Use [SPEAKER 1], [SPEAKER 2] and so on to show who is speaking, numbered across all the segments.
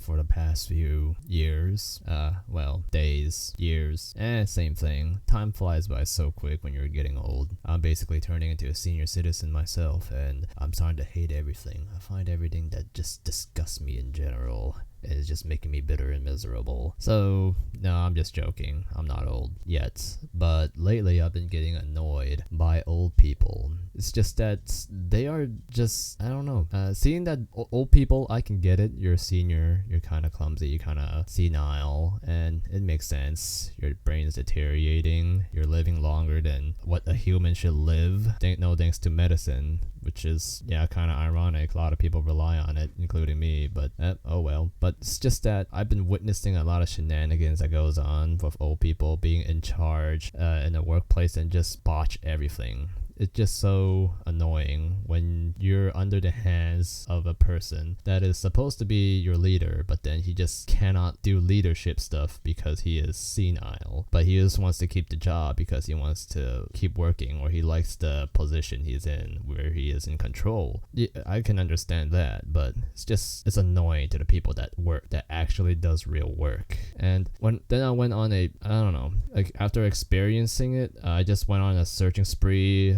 [SPEAKER 1] for the past few years. Well, days, years, same thing. Time flies by so quick when you're getting old. I'm basically turning into a senior citizen myself, and I'm starting to hate everything. I find everything that just disgusts me in general. It's just making me bitter and miserable. So, no, I'm just joking. I'm not old yet. But lately I've been getting annoyed by old people. It's just that they are just, I don't know. Seeing that old people, I can get it. You're a senior, you're kind of clumsy, you're kind of senile, and it makes sense. Your brain is deteriorating. You're living longer than what a human should live. No thanks to medicine, which is, yeah, kind of ironic. A lot of people rely on it, including me, but oh well. But it's just that I've been witnessing a lot of shenanigans that goes on with old people being in charge in the workplace and just botch everything. It's just so annoying when you're under the hands of a person that is supposed to be your leader, but then he just cannot do leadership stuff because he is senile. But he just wants to keep the job because he wants to keep working, or he likes the position he's in where he is in control. Yeah, I can understand that, but it's annoying to the people that work, that actually does real work. And then I went on I don't know, like after experiencing it, I just went on a searching spree,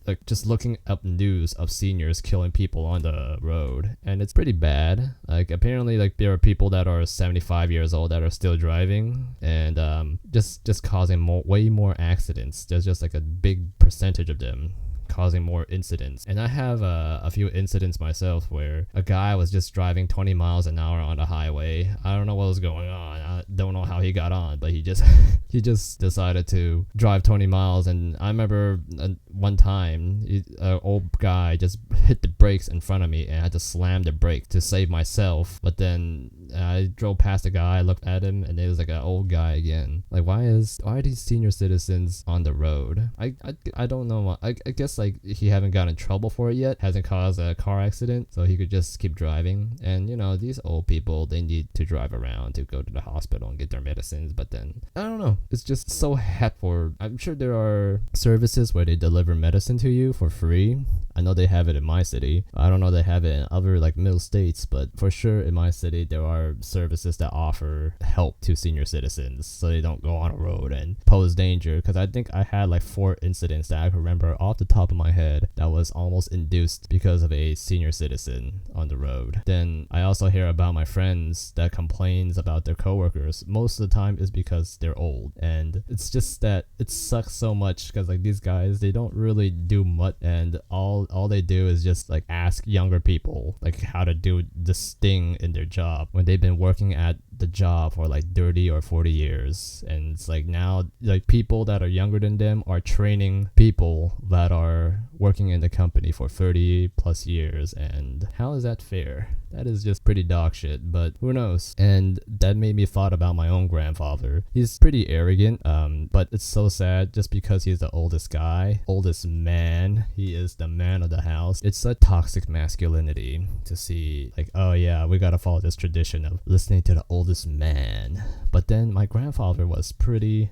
[SPEAKER 1] like just looking up news of seniors killing people on the road, and it's pretty bad. Like apparently, like there are people that are 75 years old that are still driving, and just causing way more accidents. There's just like a big percentage of them causing more incidents. And I have a few incidents myself where a guy was just driving 20 miles an hour on the highway. I don't know what was going on. I don't know how he got on, but he just he just decided to drive 20 miles. And I remember one time an old guy just hit the brakes in front of me, and I had to slam the brake to save myself. But then I drove past the guy, I looked at him, and it was like an old guy again. Like, why are these senior citizens on the road? I don't know. I guess like he haven't gotten in trouble for it yet, hasn't caused a car accident, so he could just keep driving. And you know, these old people, they need to drive around to go to the hospital and get their medicines. But then I don't know, it's just so hectic. I'm sure there are services where they deliver medicine to you for free. I know they have it in my city. I don't know they have it in other like middle states, but for sure in my city there are services that offer help to senior citizens so they don't go on a road and pose danger. Because I think I had like 4 incidents that I can remember off the top of my head that was almost induced because of a senior citizen on the road. Then I also hear about my friends that complains about their coworkers. Most of the time is because they're old, and it's just that it sucks so much because like these guys, they don't really do much, and all they do is just like ask younger people like how to do this thing in their job when they've been working at the job for like 30 or 40 years. And it's like now like people that are younger than them are training people that are working in the company for 30 plus years. And how is that fair? That is just pretty dog shit, but who knows? And that made me thought about my own grandfather. He's pretty arrogant, but it's so sad just because he's the oldest guy, oldest man. He is the man of the house. It's a toxic masculinity to see like, oh yeah, we gotta follow this tradition of listening to the oldest man. But then my grandfather was pretty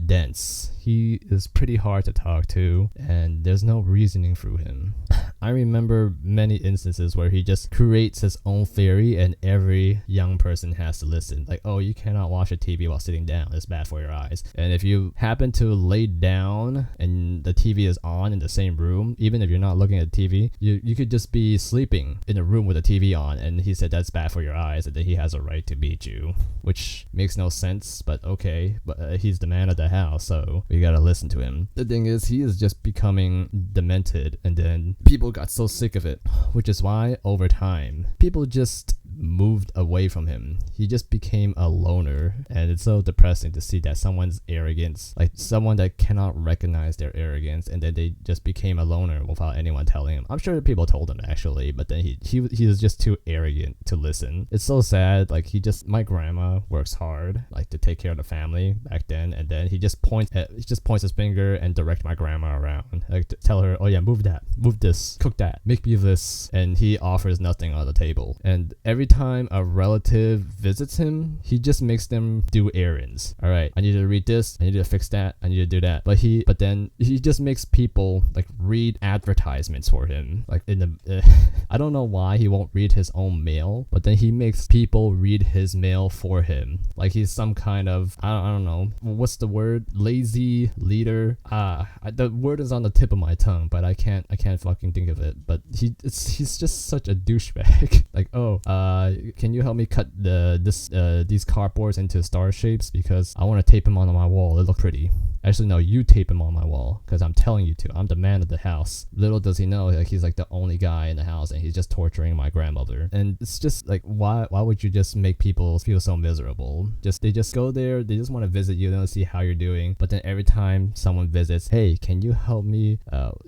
[SPEAKER 1] dense. He is pretty hard to talk to, and there's no reasoning through him. I remember many instances where he just creates his own theory and every young person has to listen. Like, oh, you cannot watch a TV while sitting down. It's bad for your eyes. And if you happen to lay down and the TV is on in the same room, even if you're not looking at the TV, you could just be sleeping in a room with a TV on, and he said that's bad for your eyes and that he has a right to beat you, which makes no sense, but okay. But he's the man of the house, so we gotta listen to him. The thing is, he is just becoming demented, and then people got so sick of it, which is why over time people just moved away from him. He just became a loner, and it's so depressing to see that someone's arrogance, like someone that cannot recognize their arrogance, and then they just became a loner without anyone telling him. I'm sure people told him actually, but then he was just too arrogant to listen. It's so sad. Like my grandma works hard like to take care of the family back then, and then he just points his finger and direct my grandma around, like to tell her, oh yeah, move that, move this, cook that, make me this, and he offers nothing on the table. And every every time a relative visits him, he just makes them do errands. All right, I need to read this, I need to fix that, I need to do that. But then he just makes people like read advertisements for him. Like in the I don't know why he won't read his own mail, but then he makes people read his mail for him. Like he's some kind of I don't know what's the word, lazy leader. The word is on the tip of my tongue, but I can't fucking think of it. But he's just such a douchebag. Like, oh, can you help me cut these cardboards into star shapes because I want to tape them on my wall. It look pretty. Actually, no, you tape him on my wall because I'm telling you to. I'm the man of the house. Little does he know, like he's like the only guy in the house, and he's just torturing my grandmother. And it's just like, why would you just make people feel so miserable? They just go there. They just want to visit you. They don't see how you're doing. But then every time someone visits, hey, can you help me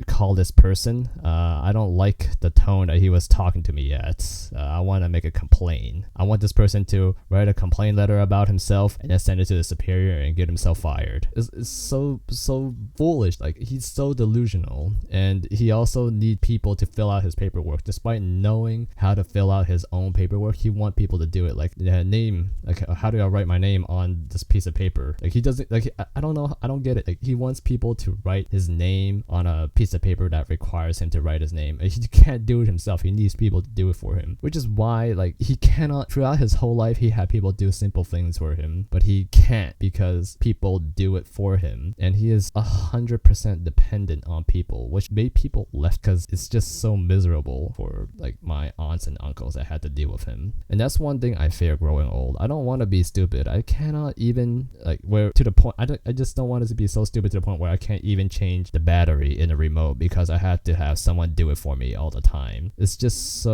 [SPEAKER 1] call this person? I don't like the tone that he was talking to me yet. I want to make a complaint. I want this person to write a complaint letter about himself and then send it to the superior and get himself fired. It's so foolish. Like he's so delusional, and he also need people to fill out his paperwork despite knowing how to fill out his own paperwork. He want people to do it. Like name, like how do I write my name on this piece of paper? Like he doesn't, like I don't know, I don't get it. Like he wants people to write his name on a piece of paper that requires him to write his name. He can't do it himself. He needs people to do it for him, which is why like he cannot, throughout his whole life he had people do simple things for him, but he can't because people do it for him. And he is 100% dependent on people, which made people left because it's just so miserable for like my aunts and uncles that had to deal with him. And that's one thing I fear growing old. I don't want to be stupid. I cannot even like where to the point I just don't want it to be so stupid to the point where I can't even change the battery in the remote because I have to have someone do it for me all the time. It's just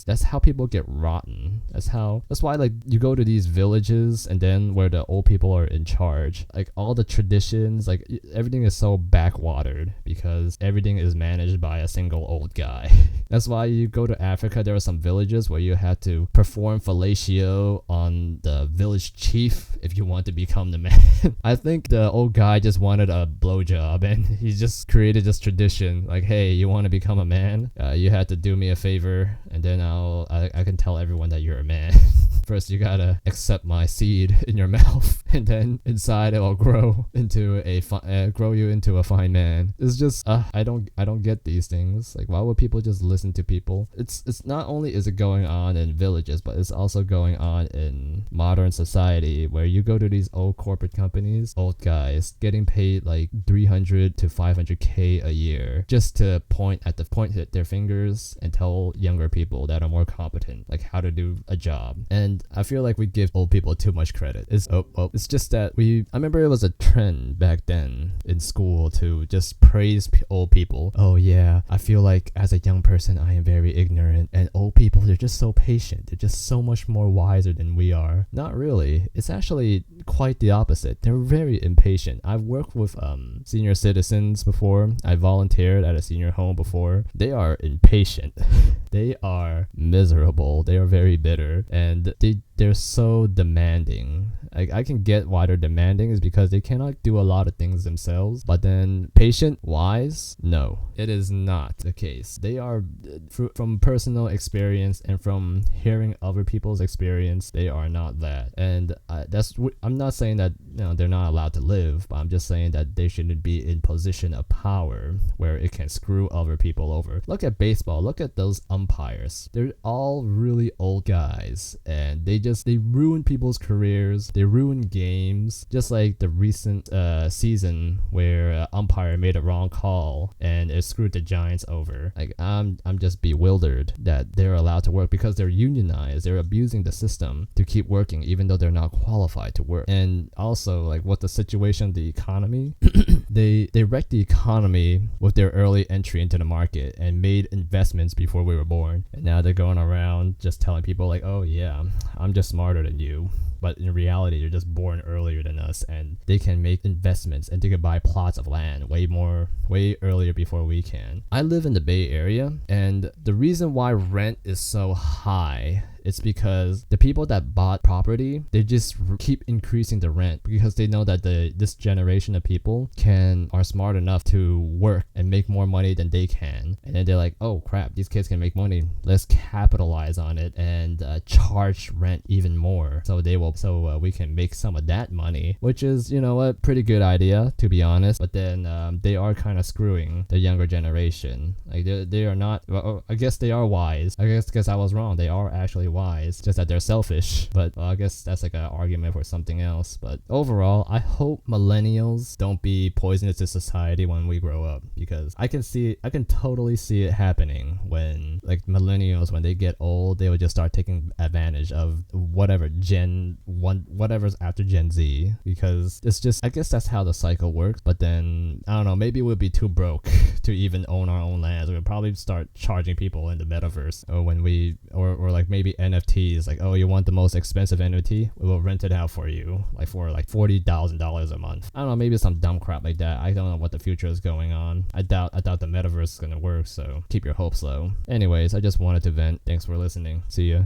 [SPEAKER 1] that's how people get rotten. That's why like you go to these villages and then where the old people are in charge, like all the traditions, like everything is so backwatered because everything is managed by a single old guy. That's why you go to Africa, there are some villages where you have to perform fellatio on the village chief if you want to become the man. I think the old guy just wanted a blowjob and he just created this tradition like, hey, you want to become a man? You had to do me a favor and then I can tell everyone that you're a man. First you gotta accept my seed in your mouth and then inside it'll grow into grow you into a fine man. It's just I don't get these things. Like why would people just listen to people? It's not only is it going on in villages, but it's also going on in modern society where you go to these old corporate companies, old guys getting paid like 300 to 500k a year just to point at their fingers and tell younger people that are more competent like how to do a job. And I feel like we give old people too much credit. It's just that I remember it was a trend back then in school to just praise old people. Oh yeah, I feel like as a young person I am very ignorant, and old people, they're just so patient. They're just so much more wiser than we are. Not really. It's actually quite the opposite. They're very impatient. I've worked with senior citizens before. I volunteered at a senior home before. They are impatient. They are miserable. They are very bitter, and they're so demanding. I can get why they're demanding is because they cannot do a lot of things themselves, but then patient wise, no, it is not the case. They are, from personal experience and from hearing other people's experience, they are not that. And I'm not saying that they're not allowed to live, but I'm just saying that they shouldn't be in position of power where it can screw other people over. Look at baseball. Look at those umpires. They're all really old guys, and they ruin people's careers. They ruin games, just like the recent season where umpire made a wrong call and it screwed the Giants over. Like I'm just bewildered that they're allowed to work because they're unionized. They're abusing the system to keep working even though they're not qualified to work. And also like what the situation of the economy, they wrecked the economy with their early entry into the market and made investments before we were born. And now they're going around just telling people like, oh yeah, I'm just smarter than you. But in reality, they're just born earlier than us, and they can make investments and they can buy plots of land way earlier before we can. I live in the Bay Area, and the reason why rent is so high it's because the people that bought property, they just keep increasing the rent because they know that this generation of people are smart enough to work and make more money than they can. And then they're like, oh crap, these kids can make money. Let's capitalize on it and charge rent even more. So we can make some of that money, which is, you know what, pretty good idea to be honest. But then they are kind of screwing the younger generation. Like they are not. Well, I guess they are wise. I guess I was wrong. They are actually wise, just that they're selfish. But I guess that's like an argument for something else. But overall, I hope millennials don't be poisonous to society when we grow up, because I can totally see it happening when like millennials, when they get old, they would just start taking advantage of whatever's after Gen Z, because it's just, I guess that's how the cycle works. But then I don't know, maybe we'll be too broke to even own our own lands. We'll probably start charging people in the metaverse, or like maybe NFTs, like, oh, you want the most expensive NFT, we'll rent it out for you like for like $40,000 a month. I don't know, maybe some dumb crap like that. I don't know what the future is going on. I doubt the metaverse is gonna work, so keep your hopes low. Anyways, I just wanted to vent. Thanks for listening. See ya.